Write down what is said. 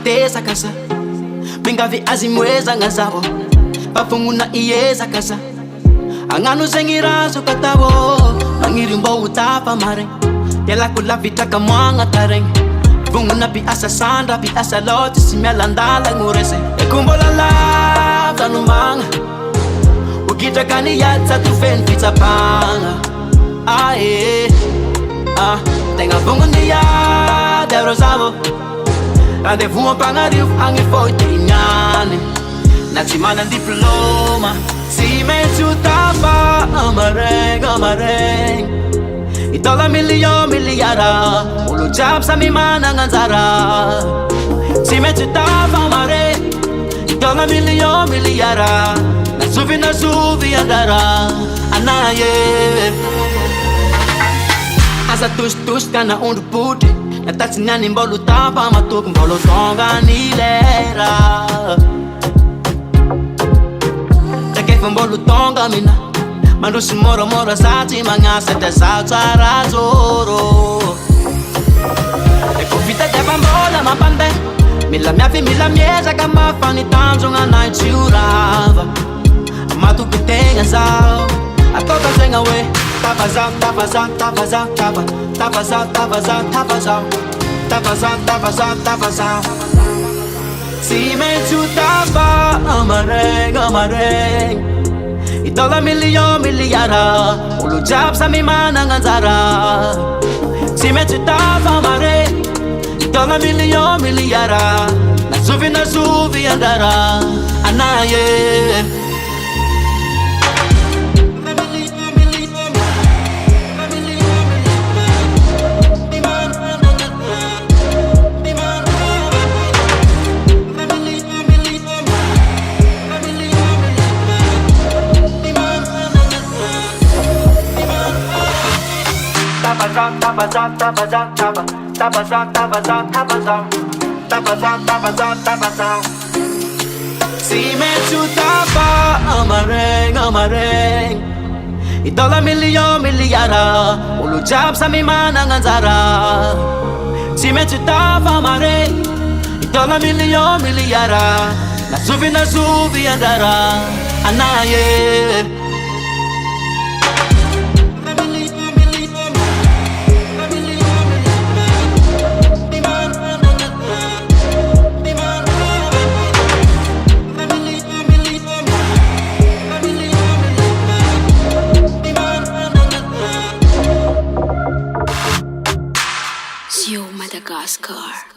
mitesaka sa mingavy azy moezagna zavo pafognona iezaka sa agnano zegny raha azoko atao magniry mbô ho tapa maregny ialako lavitraka moagna taregny vognona piasa sandra piasa loty sy mialandalagno rese eko mbola lava nomagna hogitraka niady sa tofeny fitsapagna ae tegna vognony iady arô zavo rendez-vous ampagnarivo agny foitigniany na tsy manan diplôma tsy maintsy ho tapa amaregny itaola million miliara olo jiaby samy managna anjara tsy maintsy ho tapa amaregny itaola million miliara nazovy andara anaye asa tositosika na ondro-potry natatsy niany mbolo tapa matoky mbolo tonga ny lera takefa mbolo tonga mina mandroso moramora satsy magnasatra zaho tsara zoro eko vita defa mbola mampandeha mila miafy mila miezaka mafanitanjogna nay tsy ho rava matoky tegna zaho ataoka zegna hoe tapazao tsy maintsy ho tapa amaregny itaola million miliara olo jiaby samy managna anjara tsy maintsy ho tapa amaregny itaola million miliara nazovy andara anaye Sì metto tapa amareng itaola million miliara olo jiaby samy managna anjara tsy maintsy tapa amareng itaola million miliara nazovy andara anaye Yo, Madagascar.